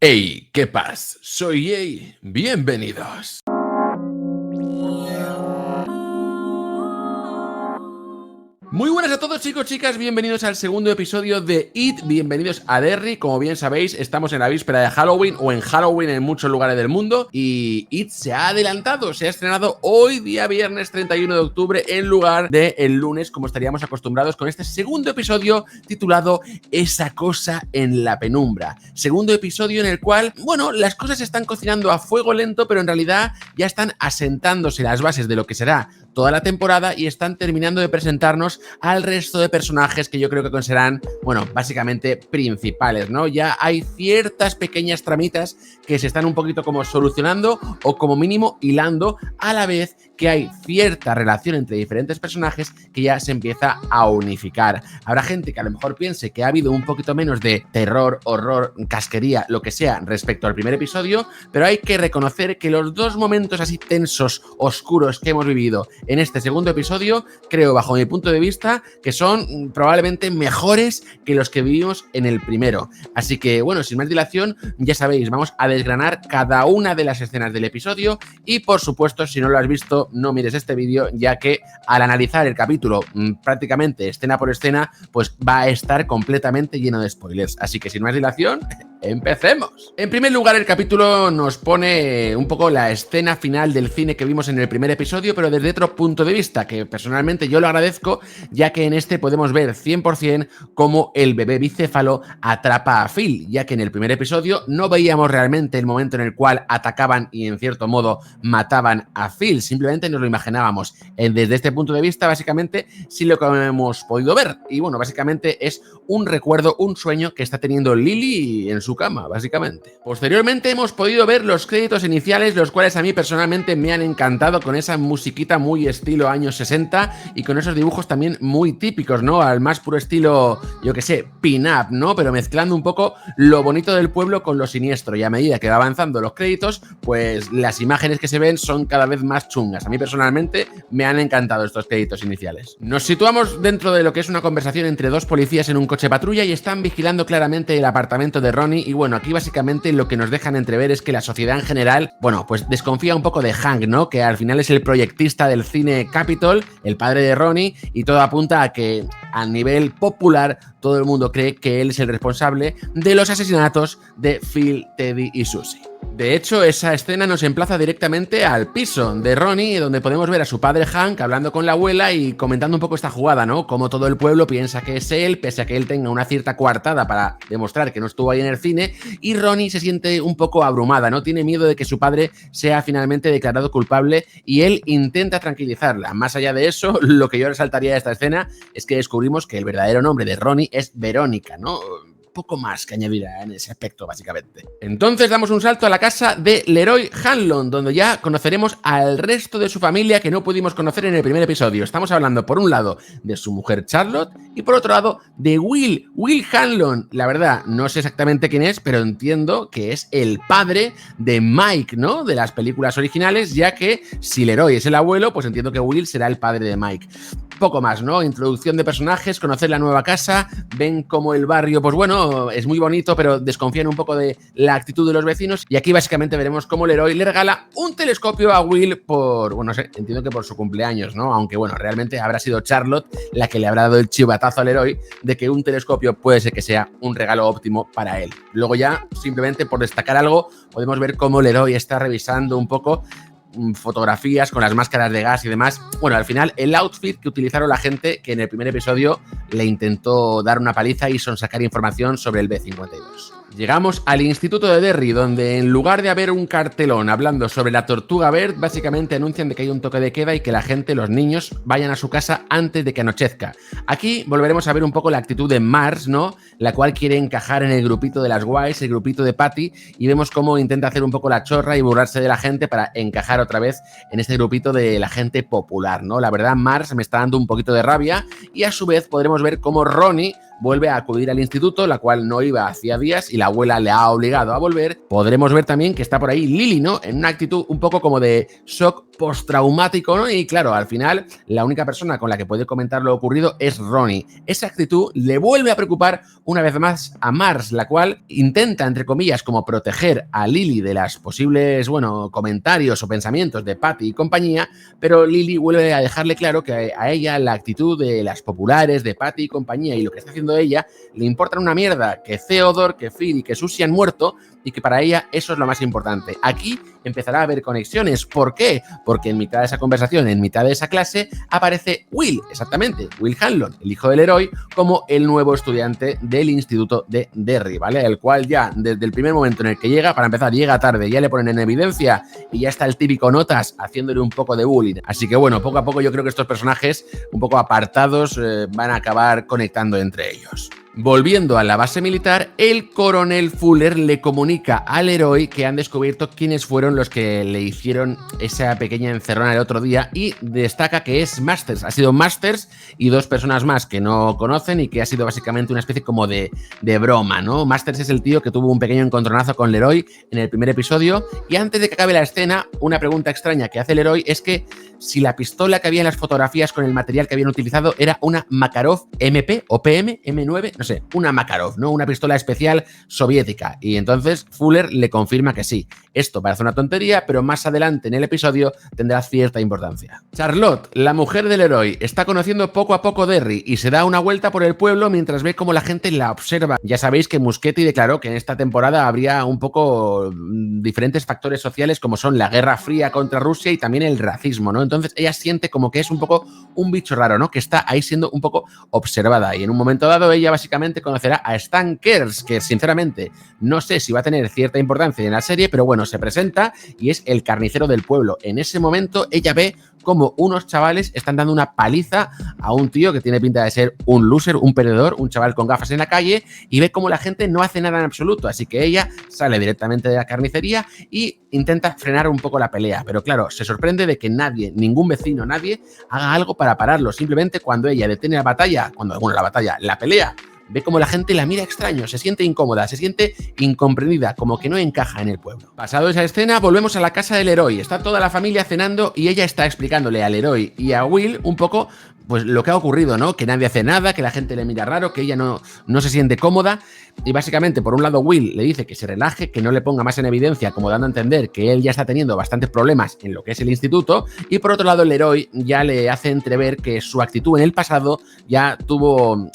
Hey, ¿qué pasa? Soy Jay, bienvenidos. Muy buenas a todos, chicos, chicas, bienvenidos al segundo episodio de IT, bienvenidos a Derry. Como bien sabéis, estamos en la víspera de Halloween o en Halloween en muchos lugares del mundo y IT se ha adelantado, se ha estrenado hoy día viernes 31 de octubre en lugar de el lunes como estaríamos acostumbrados con este segundo episodio titulado Esa cosa en la penumbra. Segundo episodio en el cual, bueno, las cosas se están cocinando a fuego lento, pero en realidad ya están asentándose las bases de lo que será toda la temporada y están terminando de presentarnos al resto de personajes que yo creo que serán, bueno, básicamente principales, ¿no? Ya hay ciertas pequeñas tramitas que se están un poquito como solucionando o como mínimo hilando, a la vez que hay cierta relación entre diferentes personajes que ya se empieza a unificar. Habrá gente que a lo mejor piense que ha habido un poquito menos de terror, horror, casquería, lo que sea respecto al primer episodio, pero hay que reconocer que los dos momentos así tensos, oscuros que hemos vivido en este segundo episodio, creo, bajo mi punto de vista, que son probablemente mejores que los que vivimos en el primero. Así que, bueno, sin más dilación, ya sabéis, vamos a desgranar cada una de las escenas del episodio y, por supuesto, si no lo has visto, no mires este vídeo, ya que al analizar el capítulo prácticamente escena por escena, pues va a estar completamente lleno de spoilers. Así que, sin más dilación, ¡empecemos! En primer lugar, el capítulo nos pone un poco la escena final del cine que vimos en el primer episodio, pero desde otro punto de vista, que personalmente yo lo agradezco, ya que en este podemos ver 100% cómo el bebé bicéfalo atrapa a Phil, ya que en el primer episodio no veíamos realmente el momento en el cual atacaban y en cierto modo mataban a Phil, simplemente nos lo imaginábamos. Desde este punto de vista, básicamente, sí lo que hemos podido ver, y bueno, básicamente es un recuerdo, un sueño que está teniendo Lily en su cama, básicamente. Posteriormente hemos podido ver los créditos iniciales, los cuales a mí personalmente me han encantado, con esa musiquita muy estilo años 60 y con esos dibujos también muy típicos, ¿no? Al más puro estilo, yo que sé, pin-up, ¿no? Pero mezclando un poco lo bonito del pueblo con lo siniestro, y a medida que va avanzando los créditos, pues las imágenes que se ven son cada vez más chungas. A mí personalmente me han encantado estos créditos iniciales. Nos situamos dentro de lo que es una conversación entre dos policías en un coche patrulla y están vigilando claramente el apartamento de Ronnie, y bueno, aquí básicamente lo que nos dejan entrever es que la sociedad en general, bueno, pues desconfía un poco de Hank, ¿no? Que al final es el proyectista del cine Capitol, el padre de Ronnie, y todo apunta a que a nivel popular todo el mundo cree que él es el responsable de los asesinatos de Phil, Teddy y Susie. De hecho, esa escena nos emplaza directamente al piso de Ronnie, donde podemos ver a su padre Hank hablando con la abuela y comentando un poco esta jugada, ¿no? Como todo el pueblo piensa que es él, pese a que él tenga una cierta coartada para demostrar que no estuvo ahí en el cine, y Ronnie se siente un poco abrumada, ¿no? Tiene miedo de que su padre sea finalmente declarado culpable y él intenta tranquilizarla. Más allá de eso, lo que yo resaltaría de esta escena es que descubrimos que el verdadero nombre de Ronnie es Verónica, ¿no? Poco más que añadir en ese aspecto, básicamente. Entonces damos un salto a la casa de Leroy Hanlon, donde ya conoceremos al resto de su familia que no pudimos conocer en el primer episodio. Estamos hablando, por un lado, de su mujer Charlotte y por otro lado, de Will Hanlon. La verdad, no sé exactamente quién es, pero entiendo que es el padre de Mike, ¿no? De las películas originales, ya que si Leroy es el abuelo, pues entiendo que Will será el padre de Mike. Poco más, ¿no? Introducción de personajes, conocer la nueva casa, ven cómo el barrio, pues bueno, es muy bonito, pero desconfían un poco de la actitud de los vecinos, y aquí básicamente veremos cómo Leroy le regala un telescopio a Will por, bueno, no sé, entiendo que por su cumpleaños, ¿no? Aunque bueno, realmente habrá sido Charlotte la que le habrá dado el chivatazo a Leroy de que un telescopio puede ser que sea un regalo óptimo para él. Luego ya, simplemente por destacar algo, podemos ver cómo Leroy está revisando un poco fotografías con las máscaras de gas y demás. Bueno, al final el outfit que utilizaron la gente que en el primer episodio le intentó dar una paliza y sonsacar información sobre el B-52. Llegamos al Instituto de Derry, donde en lugar de haber un cartelón hablando sobre la tortuga Bird, básicamente anuncian de que hay un toque de queda y que la gente, los niños, vayan a su casa antes de que anochezca. Aquí volveremos a ver un poco la actitud de Mars, ¿no? La cual quiere encajar en el grupito de las guays, el grupito de Patty, y vemos cómo intenta hacer un poco la chorra y burlarse de la gente para encajar otra vez en este grupito de la gente popular, ¿no? La verdad, Mars me está dando un poquito de rabia, y a su vez podremos ver cómo Ronnie vuelve a acudir al instituto, la cual no iba hacía días y la abuela le ha obligado a volver. Podremos ver también que está por ahí Lily, ¿no? En una actitud un poco como de shock postraumático, ¿no? Y claro, al final la única persona con la que puede comentar lo ocurrido es Ronnie. Esa actitud le vuelve a preocupar una vez más a Mars, la cual intenta, entre comillas, como proteger a Lily de las posibles, bueno, comentarios o pensamientos de Patty y compañía, pero Lily vuelve a dejarle claro que a ella la actitud de las populares, de Patty y compañía y lo que está haciendo ella, le importan una mierda que Theodore, que Phil y que Susie han muerto y que para ella eso es lo más importante. Aquí empezará a haber conexiones. ¿Por qué? Porque en mitad de esa conversación, en mitad de esa clase, aparece Will, exactamente, Will Hanlon, el hijo del héroe, como el nuevo estudiante del instituto de Derry, ¿vale? El cual ya, desde el primer momento en el que llega, para empezar, llega tarde, ya le ponen en evidencia y ya está el típico notas haciéndole un poco de bullying. Así que bueno, poco a poco yo creo que estos personajes, un poco apartados, van a acabar conectando entre ellos. Volviendo a la base militar, el coronel Fuller le comunica al héroe que han descubierto quiénes fueron los que le hicieron esa pequeña encerrona el otro día y destaca que es Masters. Ha sido Masters y dos personas más que no conocen y que ha sido básicamente una especie como de broma, ¿no? Masters es el tío que tuvo un pequeño encontronazo con Leroy en el primer episodio y antes de que acabe la escena, una pregunta extraña que hace Leroy es que si la pistola que había en las fotografías con el material que habían utilizado era una Makarov MP o PM, M9, no sé, una Makarov, ¿no? Una pistola especial soviética. Y entonces Fuller le confirma que sí. Esto parece una tontería, pero más adelante en el episodio tendrá cierta importancia. Charlotte, la mujer del héroe, está conociendo poco a poco Derry y se da una vuelta por el pueblo mientras ve cómo la gente la observa. Ya sabéis que Muschietti declaró que en esta temporada habría un poco diferentes factores sociales como son la Guerra Fría contra Rusia y también el racismo, ¿no? Entonces ella siente como que es un poco un bicho raro, ¿no? Que está ahí siendo un poco observada y en un momento dado ella básicamente conocerá a Stan Kers, que sinceramente no sé si va a tener cierta importancia en la serie, pero bueno, se presenta y es el carnicero del pueblo. En ese momento ella ve como unos chavales están dando una paliza a un tío que tiene pinta de ser un loser, un perdedor, un chaval con gafas en la calle y ve como la gente no hace nada en absoluto, así que ella sale directamente de la carnicería y intenta frenar un poco la pelea, pero claro, se sorprende de que nadie, ningún vecino, nadie haga algo para pararlo, simplemente cuando ella detiene la pelea, ve como la gente la mira extraño, se siente incómoda, se siente incomprendida, como que no encaja en el pueblo. Pasado esa escena, volvemos a la casa del héroe. Está toda la familia cenando y ella está explicándole al héroe y a Will un poco pues lo que ha ocurrido, ¿no? Que nadie hace nada, que la gente le mira raro, que ella no se siente cómoda. Y básicamente, por un lado, Will le dice que se relaje, que no le ponga más en evidencia, como dando a entender que él ya está teniendo bastantes problemas en lo que es el instituto. Y por otro lado, el héroe ya le hace entrever que su actitud en el pasado ya tuvo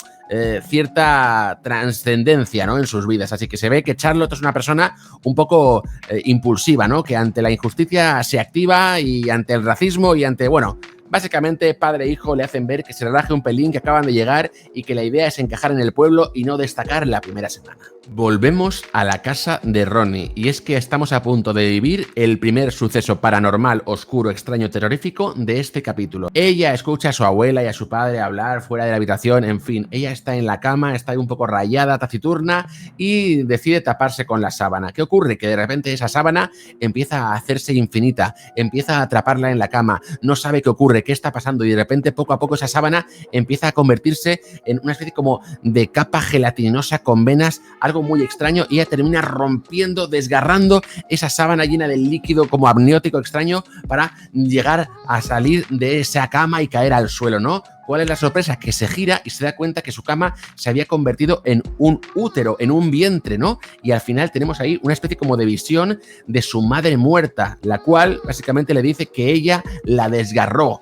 cierta trascendencia, ¿no? En sus vidas. Así que se ve que Charlotte es una persona un poco impulsiva, ¿no? Que ante la injusticia se activa y ante el racismo y ante, bueno, básicamente padre e hijo le hacen ver que se relaje un pelín, que acaban de llegar y que la idea es encajar en el pueblo y no destacar la primera semana. Volvemos a la casa de Ronnie y es que estamos a punto de vivir el primer suceso paranormal, oscuro, extraño, terrorífico de este capítulo. Ella escucha a su abuela y a su padre hablar fuera de la habitación, en fin, ella está en la cama, está un poco rayada, taciturna y decide taparse con la sábana. ¿Qué ocurre? Que de repente esa sábana empieza a hacerse infinita, empieza a atraparla en la cama, no sabe qué ocurre, qué está pasando y de repente poco a poco esa sábana empieza a convertirse en una especie como de capa gelatinosa con venas, algo muy extraño, y ella termina rompiendo, desgarrando esa sábana llena de líquido como amniótico extraño para llegar a salir de esa cama y caer al suelo, ¿no? ¿Cuál es la sorpresa? Que se gira y se da cuenta que su cama se había convertido en un útero, en un vientre, ¿no? Y al final tenemos ahí una especie como de visión de su madre muerta, la cual básicamente le dice que ella la desgarró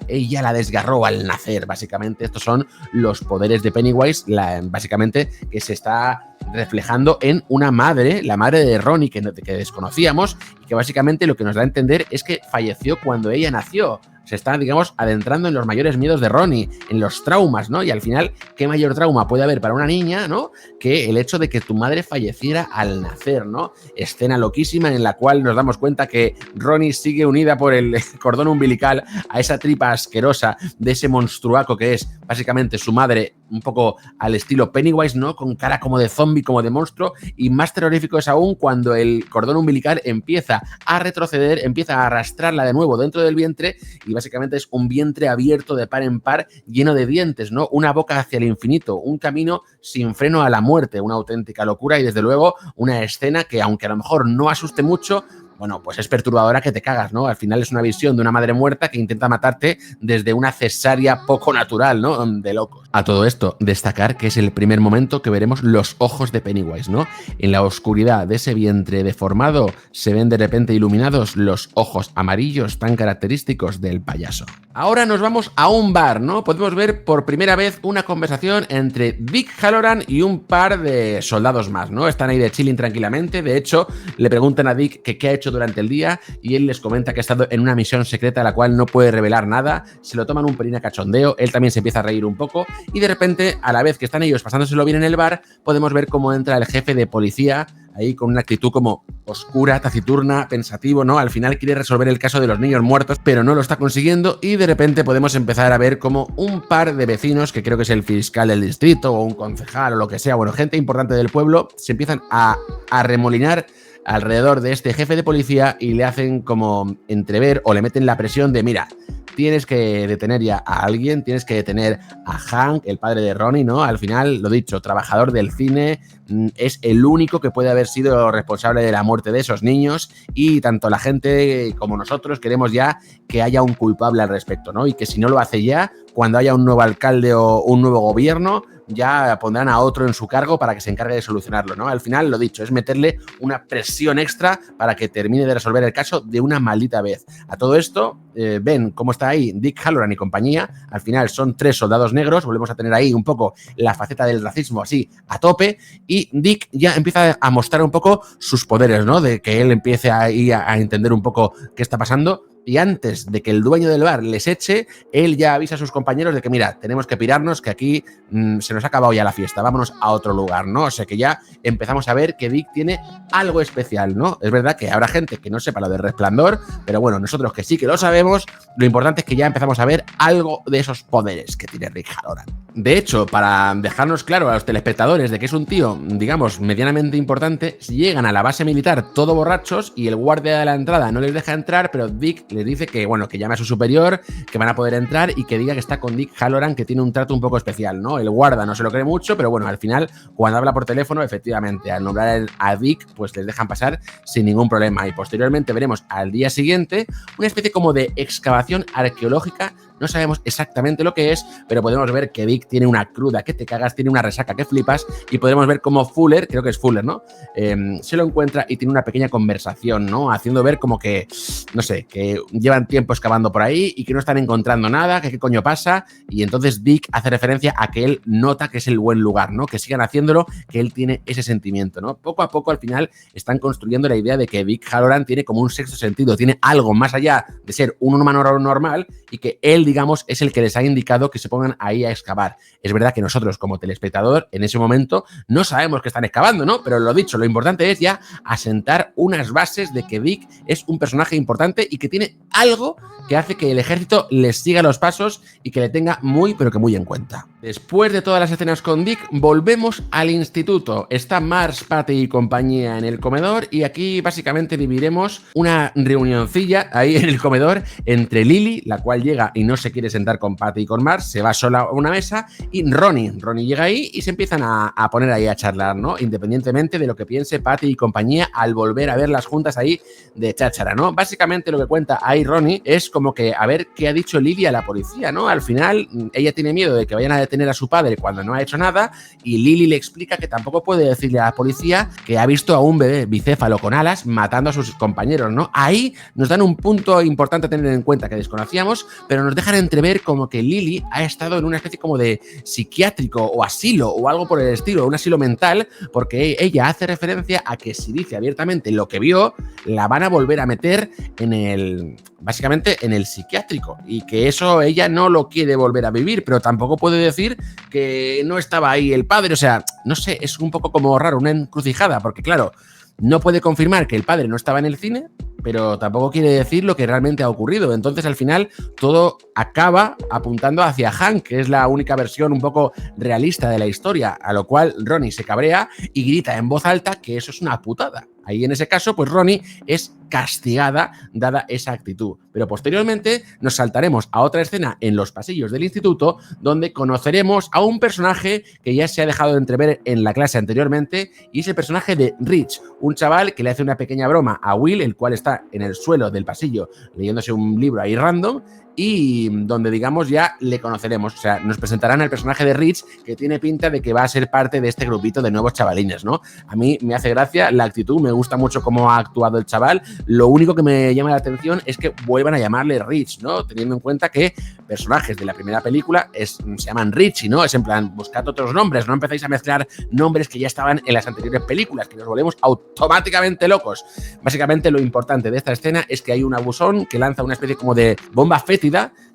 al nacer. Básicamente estos son los poderes de Pennywise, básicamente que se está reflejando en una madre, la madre de Ronnie que desconocíamos y que básicamente lo que nos da a entender es que falleció cuando ella nació. Se está, digamos, adentrando en los mayores miedos de Ronnie, en los traumas, ¿no? Y al final, ¿qué mayor trauma puede haber para una niña, ¿no? Que el hecho de que tu madre falleciera al nacer, ¿no? Escena loquísima en la cual nos damos cuenta que Ronnie sigue unida por el cordón umbilical a esa tripa asquerosa de ese monstruaco que es básicamente su madre, un poco al estilo Pennywise, ¿no? Con cara como de zombie, como de monstruo, y más terrorífico es aún cuando el cordón umbilical empieza empieza a retroceder, empieza a arrastrarla de nuevo dentro del vientre y básicamente es un vientre abierto de par en par lleno de dientes, ¿no? Una boca hacia el infinito, un camino sin freno a la muerte, una auténtica locura y desde luego una escena que aunque a lo mejor no asuste mucho, bueno, pues es perturbadora que te cagas, ¿no? Al final es una visión de una madre muerta que intenta matarte desde una cesárea poco natural, ¿no? De locos. A todo esto, destacar que es el primer momento que veremos los ojos de Pennywise, ¿no? En la oscuridad de ese vientre deformado se ven de repente iluminados los ojos amarillos tan característicos del payaso. Ahora nos vamos a un bar, ¿no? Podemos ver por primera vez una conversación entre Dick Hallorann y un par de soldados más, ¿no? Están ahí de chilling tranquilamente. De hecho, le preguntan a Dick que qué ha hecho durante el día y él les comenta que ha estado en una misión secreta a la cual no puede revelar nada. Se lo toman un pelín a cachondeo, él también se empieza a reír un poco y de repente, a la vez que están ellos pasándoselo bien en el bar, podemos ver cómo entra el jefe de policía ahí con una actitud como oscura, taciturna, pensativo, ¿no? Al final quiere resolver el caso de los niños muertos, pero no lo está consiguiendo y de repente podemos empezar a ver como un par de vecinos, que creo que es el fiscal del distrito o un concejal o lo que sea, bueno, gente importante del pueblo, se empiezan a remolinar alrededor de este jefe de policía y le hacen como entrever o le meten la presión de, mira, tienes que detener ya a alguien, tienes que detener a Hank, el padre de Ronnie, ¿no? Al final, lo dicho, trabajador del cine, es el único que puede haber sido responsable de la muerte de esos niños y tanto la gente como nosotros queremos ya que haya un culpable al respecto, ¿no? Y que si no lo hace ya, cuando haya un nuevo alcalde o un nuevo gobierno, ya pondrán a otro en su cargo para que se encargue de solucionarlo, ¿no? Al final, lo dicho, es meterle una presión extra para que termine de resolver el caso de una maldita vez. A todo esto, ven cómo está ahí Dick Hallorann y compañía. Al final son 3 soldados negros, volvemos a tener ahí un poco la faceta del racismo así a tope y Dick ya empieza a mostrar un poco sus poderes, ¿no? De que él empiece ahí a entender un poco qué está pasando. Y antes de que el dueño del bar les eche, él ya avisa a sus compañeros de que, mira, tenemos que pirarnos, que aquí se nos ha acabado ya la fiesta, vámonos a otro lugar, ¿no? O sea que ya empezamos a ver que Dick tiene algo especial, ¿no? Es verdad que habrá gente que no sepa lo del Resplandor, pero bueno, nosotros que sí que lo sabemos, lo importante es que ya empezamos a ver algo de esos poderes que tiene Rick Hallorann. De hecho, para dejarnos claro a los telespectadores de que es un tío, digamos, medianamente importante, llegan a la base militar todo borrachos y el guardia de la entrada no les deja entrar, pero Dick les dice que, bueno, que llame a su superior, que van a poder entrar y que diga que está con Dick Hallorann, que tiene un trato un poco especial, ¿no? El guarda no se lo cree mucho, pero bueno, al final, cuando habla por teléfono, efectivamente, al nombrar a Dick, pues les dejan pasar sin ningún problema. Y posteriormente veremos al día siguiente una especie como de excavación arqueológica. No sabemos exactamente lo que es, pero podemos ver que Dick tiene una cruda que te cagas, tiene una resaca que flipas y podremos ver cómo Fuller, creo que es Fuller, ¿no? Se lo encuentra y tiene una pequeña conversación, ¿no? Haciendo ver como que, no sé, que llevan tiempo excavando por ahí y que no están encontrando nada, que qué coño pasa, y entonces Dick hace referencia a que él nota que es el buen lugar, ¿no? Que sigan haciéndolo, que él tiene ese sentimiento, ¿no? Poco a poco al final están construyendo la idea de que Dick Hallorann tiene como un sexto sentido, tiene algo más allá de ser un humano normal y que él, digamos, es el que les ha indicado que se pongan ahí a excavar. Es verdad que nosotros como telespectador en ese momento no sabemos que están excavando, ¿no? Pero lo dicho, lo importante es ya asentar unas bases de que Dick es un personaje importante y que tiene algo que hace que el ejército les siga los pasos y que le tenga muy, pero que muy en cuenta. Después de todas las escenas con Dick, volvemos al instituto. Está Marge, Patty y compañía en el comedor y aquí básicamente viviremos una reunioncilla ahí en el comedor entre Lily, la cual llega y no se quiere sentar con Patty y con Marge, se va sola a una mesa, y Ronnie llega ahí y se empiezan a poner ahí a charlar, ¿no? Independientemente de lo que piense Patty y compañía al volver a verlas juntas ahí de cháchara, ¿no? Básicamente lo que cuenta ahí Ronnie es como que a ver qué ha dicho Lily a la policía, ¿no? Al final ella tiene miedo de que vayan a detener a su padre cuando no ha hecho nada y Lily le explica que tampoco puede decirle a la policía que ha visto a un bebé bicéfalo con alas matando a sus compañeros, ¿no? Ahí nos dan un punto importante a tener en cuenta que desconocíamos, pero nos dejan entrever como que Lily ha estado en una especie como de psiquiátrico o asilo o algo por el estilo, un asilo mental, porque ella hace referencia a que si dice abiertamente lo que vio, la van a volver a meter básicamente en el psiquiátrico y que eso ella no lo quiere volver a vivir, pero tampoco puede decir que no estaba ahí el padre, o sea, no sé, es un poco como raro, una encrucijada, porque claro, no puede confirmar que el padre no estaba en el cine, pero tampoco quiere decir lo que realmente ha ocurrido. Entonces, al final, todo acaba apuntando hacia Hank, que es la única versión un poco realista de la historia, a lo cual Ronnie se cabrea y grita en voz alta que eso es una putada. Ahí en ese caso, pues Ronnie es castigada dada esa actitud. Pero posteriormente nos saltaremos a otra escena en los pasillos del instituto donde conoceremos a un personaje que ya se ha dejado de entrever en la clase anteriormente y es el personaje de Rich, un chaval que le hace una pequeña broma a Will, el cual está en el suelo del pasillo leyéndose un libro ahí random y donde, digamos, ya le conoceremos. O sea, nos presentarán al personaje de Rich, que tiene pinta de que va a ser parte de este grupito de nuevos chavalines, ¿no? A mí me hace gracia la actitud, me gusta mucho cómo ha actuado el chaval. Lo único que me llama la atención es que vuelvan a llamarle Rich, ¿no? Teniendo en cuenta que personajes de la primera película se llaman Richie, ¿no? Es en plan, buscad otros nombres, no empecéis a mezclar nombres que ya estaban en las anteriores películas, que nos volvemos automáticamente locos. Básicamente, lo importante de esta escena es que hay un abusón que lanza una especie como de bomba fétida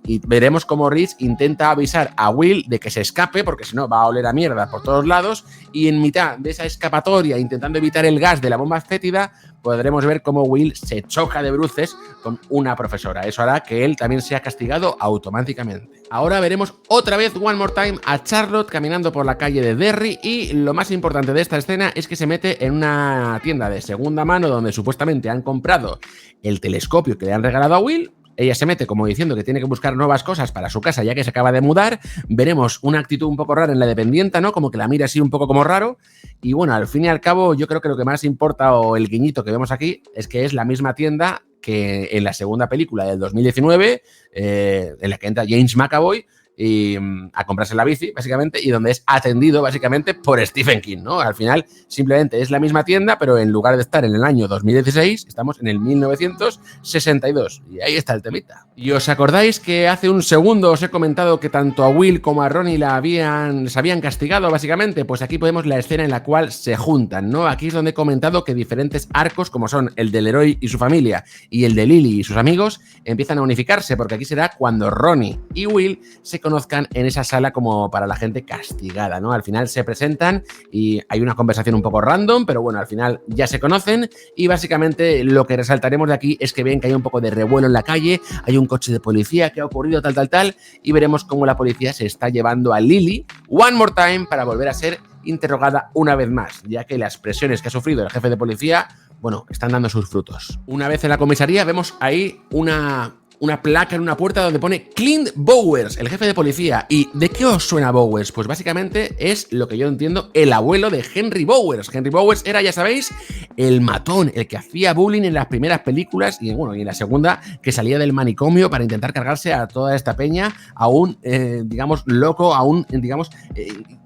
y veremos cómo Rich intenta avisar a Will de que se escape porque si no va a oler a mierda por todos lados y en mitad de esa escapatoria intentando evitar el gas de la bomba fétida podremos ver cómo Will se choca de bruces con una profesora. Eso hará que él también sea castigado automáticamente. Ahora veremos otra vez, one more time, a Charlotte caminando por la calle de Derry y lo más importante de esta escena es que se mete en una tienda de segunda mano donde supuestamente han comprado el telescopio que le han regalado a Will. Ella se mete como diciendo que tiene que buscar nuevas cosas para su casa ya que se acaba de mudar. Veremos una actitud un poco rara en la dependienta, ¿no? Como que la mira así un poco como raro. Y bueno, al fin y al cabo, yo creo que lo que más importa o el guiñito que vemos aquí es que es la misma tienda que en la segunda película del 2019, en la que entra James McAvoy y a comprarse la bici, básicamente, y donde es atendido, básicamente, por Stephen King, ¿no? Al final, simplemente es la misma tienda, pero en lugar de estar en el año 2016, estamos en el 1962. Y ahí está el temita. ¿Y os acordáis que hace un segundo os he comentado que tanto a Will como a Ronnie les habían castigado, básicamente? Pues aquí podemos la escena en la cual se juntan, ¿no? Aquí es donde he comentado que diferentes arcos, como son el del Leroy y su familia y el de Lily y sus amigos, empiezan a unificarse, porque aquí será cuando Ronnie y Will se conozcan en esa sala como para la gente castigada, ¿no? Al final se presentan y hay una conversación un poco random, pero bueno, al final ya se conocen y básicamente lo que resaltaremos de aquí es que ven que hay un poco de revuelo en la calle, hay un coche de policía que ha ocurrido tal y veremos cómo la policía se está llevando a Lily one more time para volver a ser interrogada una vez más, ya que las presiones que ha sufrido el jefe de policía, bueno, están dando sus frutos. Una vez en la comisaría vemos ahí una placa en una puerta donde pone Clint Bowers, el jefe de policía. ¿Y de qué os suena Bowers? Pues básicamente es lo que yo entiendo, el abuelo de Henry Bowers. Henry Bowers era, ya sabéis, el matón, el que hacía bullying en las primeras películas y, bueno, y en la segunda, que salía del manicomio para intentar cargarse a toda esta peña, aún, digamos, loco, aún, digamos,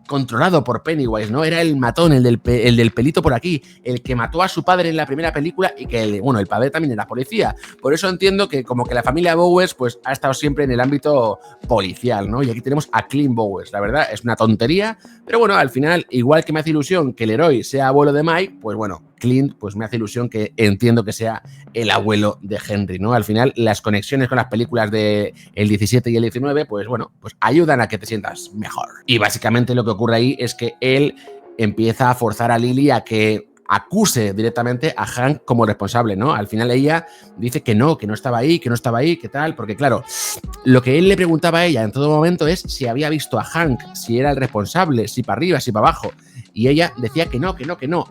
controlado por Pennywise, ¿no? Era el matón, el del pelito por aquí, el que mató a su padre en la primera película y que, el padre también era policía. Por eso entiendo que como que la familia Bowers pues ha estado siempre en el ámbito policial, ¿no? Y aquí tenemos a Clint Bowers. La verdad, es una tontería, pero bueno, al final, igual que me hace ilusión que el héroe sea abuelo de Mike, pues bueno, Clint, pues me hace ilusión que entiendo que sea el abuelo de Henry, ¿no? Al final, las conexiones con las películas de el 17 y el 19, pues bueno, pues ayudan a que te sientas mejor. Y básicamente lo que ocurre ahí es que él empieza a forzar a Lily a que acuse directamente a Hank como responsable, ¿no? Al final ella dice que no estaba ahí, que tal, porque claro, lo que él le preguntaba a ella en todo momento es si había visto a Hank, si era el responsable, si para arriba, si para abajo, y ella decía que no.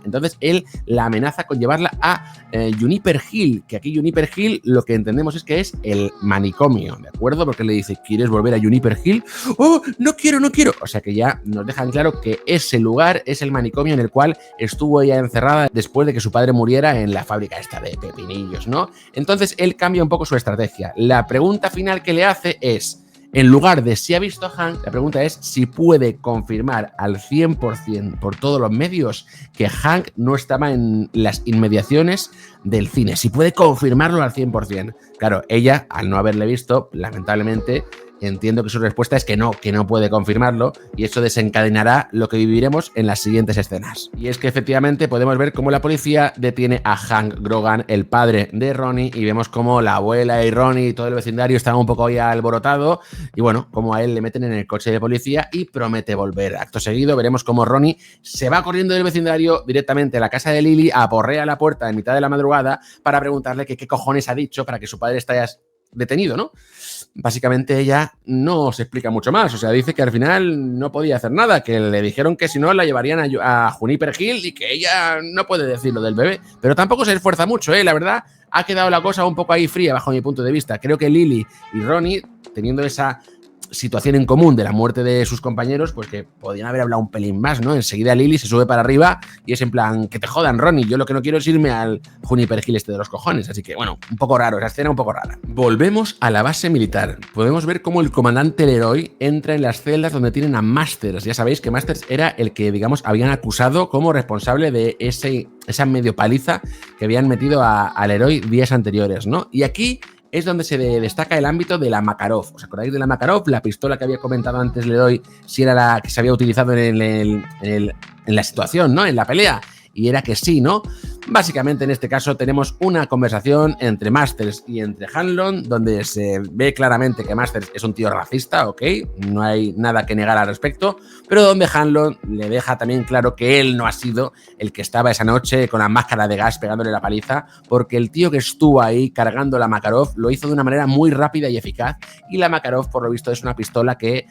Entonces él la amenaza con llevarla a Juniper Hill, que aquí Juniper Hill lo que entendemos es que es el manicomio, ¿de acuerdo? Porque le dice, ¿quieres volver a Juniper Hill? ¡Oh, no quiero! O sea que ya nos dejan claro que ese lugar es el manicomio en el cual estuvo ella encerrada después de que su padre muriera en la fábrica esta de pepinillos, ¿no? Entonces él cambia un poco su estrategia. La pregunta final que le hace es, en lugar de si ha visto a Hank, la pregunta es si puede confirmar al 100% por todos los medios que Hank no estaba en las inmediaciones del cine. Si puede confirmarlo al 100%. Claro, ella, al no haberle visto, lamentablemente, entiendo que su respuesta es que no puede confirmarlo y eso desencadenará lo que viviremos en las siguientes escenas. Y es que efectivamente podemos ver cómo la policía detiene a Hank Grogan, el padre de Ronnie, y vemos cómo la abuela y Ronnie y todo el vecindario están un poco ya alborotado y bueno, cómo a él le meten en el coche de policía y promete volver. Acto seguido veremos cómo Ronnie se va corriendo del vecindario directamente a la casa de Lily, aporrea la puerta en mitad de la madrugada para preguntarle que qué cojones ha dicho para que su padre detenido, ¿no? Básicamente ella no se explica mucho más, o sea, dice que al final no podía hacer nada, que le dijeron que si no la llevarían a Juniper Hill y que ella no puede decir lo del bebé, pero tampoco se esfuerza mucho, la verdad, ha quedado la cosa un poco ahí fría bajo mi punto de vista. Creo que Lily y Ronnie, teniendo esa situación en común de la muerte de sus compañeros, pues que podían haber hablado un pelín más, ¿no? Enseguida Lily se sube para arriba y es en plan, que te jodan, Ronnie, yo lo que no quiero es irme al Juniper Hill este de los cojones, así que bueno, un poco raro, esa escena un poco rara. Volvemos a la base militar. Podemos ver cómo el comandante Leroy entra en las celdas donde tienen a Masters. Ya sabéis que Masters era el que, digamos, habían acusado como responsable de esa medio paliza que habían metido a Leroy días anteriores, ¿no? Y aquí es donde se destaca el ámbito de la Makarov. ¿Os acordáis de la Makarov? La pistola que había comentado antes Leroy, si era la que se había utilizado en la situación, ¿no? En la pelea. Y era que sí, ¿no? Básicamente en este caso tenemos una conversación entre Masters y entre Hanlon, donde se ve claramente que Masters es un tío racista, ¿ok? No hay nada que negar al respecto, pero donde Hanlon le deja también claro que él no ha sido el que estaba esa noche con la máscara de gas pegándole la paliza, porque el tío que estuvo ahí cargando la Makarov lo hizo de una manera muy rápida y eficaz, y la Makarov, por lo visto, es una pistola que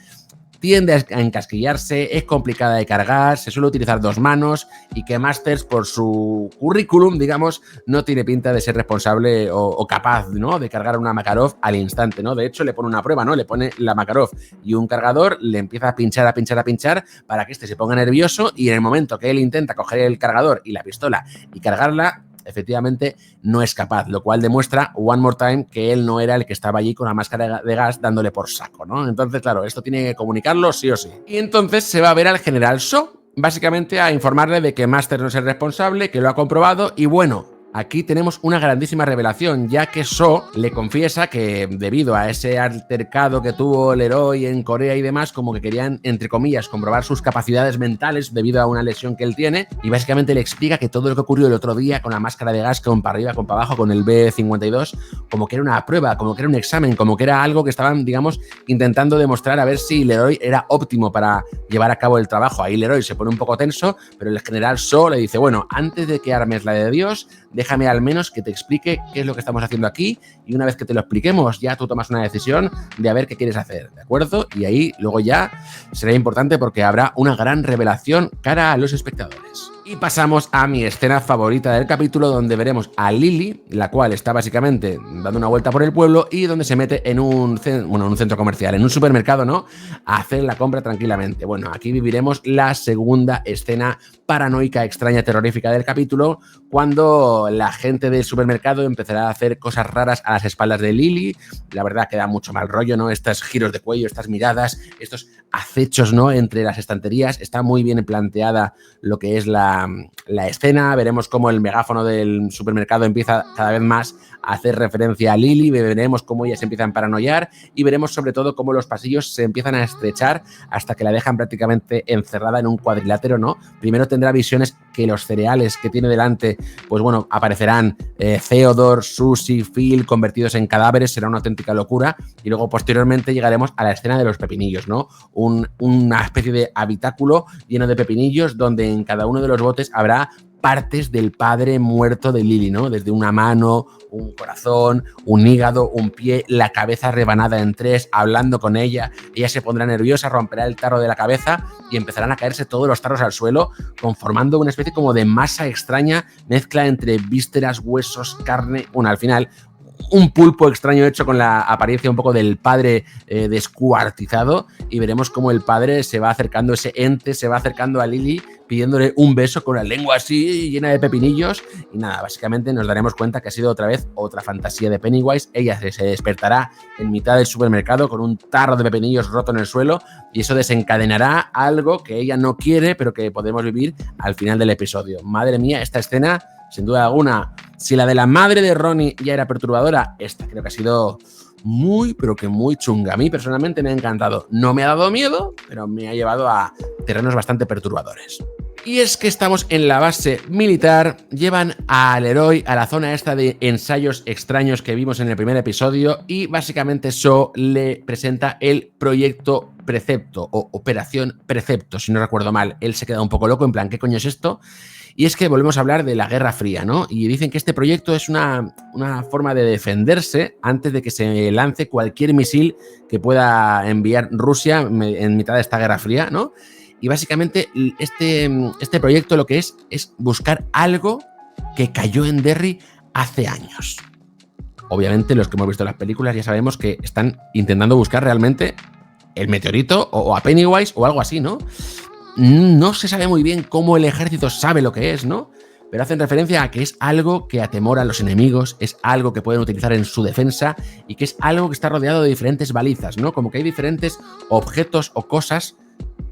tiende a encasquillarse, es complicada de cargar, se suele utilizar 2 manos y que Masters, por su currículum, digamos, no tiene pinta de ser responsable o capaz, ¿no?, de cargar una Makarov al instante, ¿no? De hecho, le pone una prueba, ¿no? Le pone la Makarov y un cargador, le empieza a pinchar para que este se ponga nervioso y en el momento que él intenta coger el cargador y la pistola y cargarla, efectivamente no es capaz, lo cual demuestra one more time que él no era el que estaba allí con la máscara de gas dándole por saco, ¿no? Entonces, claro, esto tiene que comunicarlo sí o sí. Y entonces se va a ver al general Shaw, básicamente a informarle de que Master no es el responsable, que lo ha comprobado y bueno, aquí tenemos una grandísima revelación, ya que Shaw le confiesa que debido a ese altercado que tuvo Leroy en Corea y demás, como que querían, entre comillas, comprobar sus capacidades mentales debido a una lesión que él tiene, y básicamente le explica que todo lo que ocurrió el otro día con la máscara de gas, con para arriba, con para abajo, con el B-52, como que era una prueba, como que era un examen, como que era algo que estaban, digamos, intentando demostrar a ver si Leroy era óptimo para llevar a cabo el trabajo. Ahí Leroy se pone un poco tenso, pero el general Shaw le dice, bueno, antes de que armes la de Dios, déjame al menos que te explique qué es lo que estamos haciendo aquí y una vez que te lo expliquemos ya tú tomas una decisión de a ver qué quieres hacer, ¿de acuerdo? Y ahí luego ya será importante porque habrá una gran revelación cara a los espectadores. Y pasamos a mi escena favorita del capítulo, donde veremos a Lily, la cual está básicamente dando una vuelta por el pueblo y donde se mete en un centro comercial, en un supermercado, ¿no?, a hacer la compra tranquilamente. Bueno, aquí viviremos la segunda escena paranoica, extraña, terrorífica del capítulo, cuando la gente del supermercado empezará a hacer cosas raras a las espaldas de Lily. La verdad que da mucho mal rollo, ¿no? Estos giros de cuello, estas miradas, estos acechos, ¿no?, entre las estanterías. Está muy bien planteada lo que es la escena. Veremos cómo el megáfono del supermercado empieza cada vez más a hacer referencia a Lily, veremos cómo ella se empieza a paranoiar y veremos sobre todo cómo los pasillos se empiezan a estrechar hasta que la dejan prácticamente encerrada en un cuadrilátero, ¿no? Primero tendrá visiones que los cereales que tiene delante, pues bueno, aparecerán Theodore, Susie, Phil convertidos en cadáveres, será una auténtica locura y luego posteriormente llegaremos a la escena de los pepinillos, ¿no? Una especie de habitáculo lleno de pepinillos donde en cada uno de los botes habrá partes del padre muerto de Lily, ¿no? Desde una mano, un corazón, un hígado, un pie, la cabeza rebanada en 3, hablando con ella. Ella se pondrá nerviosa, romperá el tarro de la cabeza y empezarán a caerse todos los tarros al suelo, conformando una especie como de masa extraña, mezcla entre vísceras, huesos, carne. Bueno, al final un pulpo extraño hecho con la apariencia un poco del padre descuartizado, y veremos cómo el padre se va acercando, ese ente se va acercando a Lily pidiéndole un beso con la lengua así llena de pepinillos y nada, básicamente nos daremos cuenta que ha sido otra vez otra fantasía de Pennywise. Ella se despertará en mitad del supermercado con un tarro de pepinillos roto en el suelo y eso desencadenará algo que ella no quiere pero que podemos vivir al final del episodio. Madre mía, esta escena sin duda alguna, si la de la madre de Ronnie ya era perturbadora, esta creo que ha sido muy, pero que muy chunga. A mí personalmente me ha encantado. No me ha dado miedo, pero me ha llevado a terrenos bastante perturbadores. Y es que estamos en la base militar, llevan a Leroy a la zona esta de ensayos extraños que vimos en el primer episodio y básicamente Shaw le presenta el proyecto Precepto o Operación Precepto, si no recuerdo mal. Él se queda un poco loco, en plan, ¿qué coño es esto? Y es que volvemos a hablar de la Guerra Fría, ¿no? Y dicen que este proyecto es una forma de defenderse antes de que se lance cualquier misil que pueda enviar Rusia en mitad de esta Guerra Fría, ¿no? Y básicamente este proyecto lo que es buscar algo que cayó en Derry hace años. Obviamente los que hemos visto las películas ya sabemos que están intentando buscar realmente el meteorito o a Pennywise o algo así, ¿no? No se sabe muy bien cómo el ejército sabe lo que es, ¿no? Pero hacen referencia a que es algo que atemora a los enemigos, es algo que pueden utilizar en su defensa y que es algo que está rodeado de diferentes balizas, ¿no? Como que hay diferentes objetos o cosas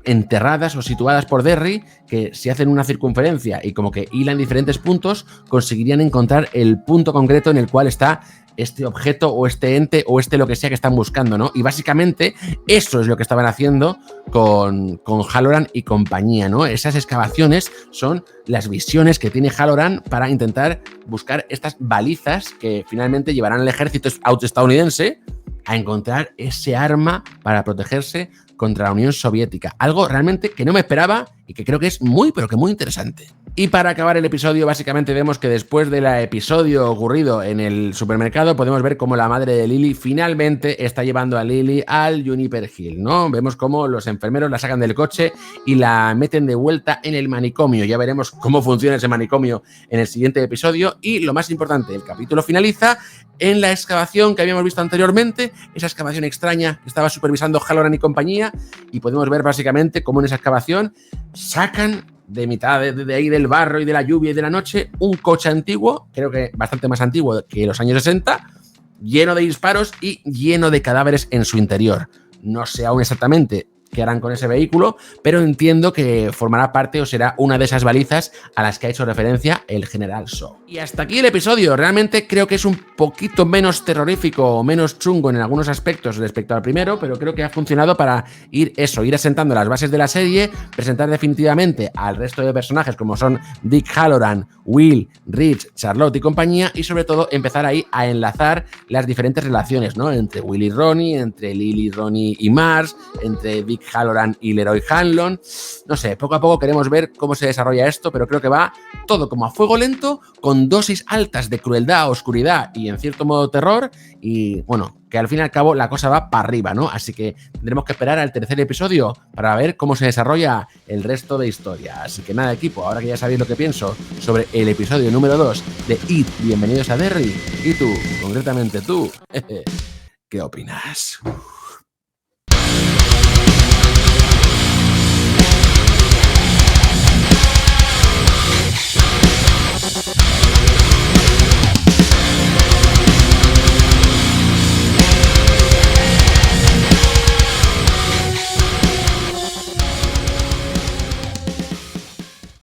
enterradas o situadas por Derry que si hacen una circunferencia y como que hilan diferentes puntos, conseguirían encontrar el punto concreto en el cual está este objeto o este ente o lo que sea que están buscando, ¿no? Y básicamente eso es lo que estaban haciendo con Halloran y compañía, ¿no? Esas excavaciones son las visiones que tiene Halloran para intentar buscar estas balizas que finalmente llevarán al ejército estadounidense a encontrar ese arma para protegerse contra la Unión Soviética. Algo realmente que no me esperaba y que creo que es muy, pero que muy interesante. Y para acabar el episodio, básicamente vemos que después del episodio ocurrido en el supermercado, podemos ver cómo la madre de Lily finalmente está llevando a Lily al Juniper Hill, ¿no? Vemos cómo los enfermeros la sacan del coche y la meten de vuelta en el manicomio. Ya veremos cómo funciona ese manicomio en el siguiente episodio. Y lo más importante, el capítulo finaliza en la excavación que habíamos visto anteriormente, esa excavación extraña que estaba supervisando Halloran y compañía, y podemos ver básicamente cómo en esa excavación sacan de mitad de ahí del barro y de la lluvia y de la noche un coche antiguo, creo que bastante más antiguo que los años 60, lleno de disparos y lleno de cadáveres en su interior. No sé aún exactamente qué harán con ese vehículo, pero entiendo que formará parte o será una de esas balizas a las que ha hecho referencia el general Shaw. Y hasta aquí el episodio. Realmente creo que es un poquito menos terrorífico o menos chungo en algunos aspectos respecto al primero, pero creo que ha funcionado para ir asentando las bases de la serie, presentar definitivamente al resto de personajes como son Dick Halloran, Will, Rich, Charlotte y compañía, y sobre todo empezar ahí a enlazar las diferentes relaciones, ¿no? Entre Will y Ronnie, entre Lily, Ronnie y Mars, entre Dick Halloran y Leroy Hanlon. No sé, poco a poco queremos ver cómo se desarrolla esto, pero creo que va todo como a fuego lento, con dosis altas de crueldad, oscuridad y en cierto modo terror, y bueno, que al fin y al cabo la cosa va para arriba, ¿no? Así que tendremos que esperar al tercer episodio para ver cómo se desarrolla el resto de historia. Así que nada, equipo, ahora que ya sabéis lo que pienso sobre el episodio número 2 de It, bienvenidos a Derry, y tú, concretamente tú, ¿qué opinas?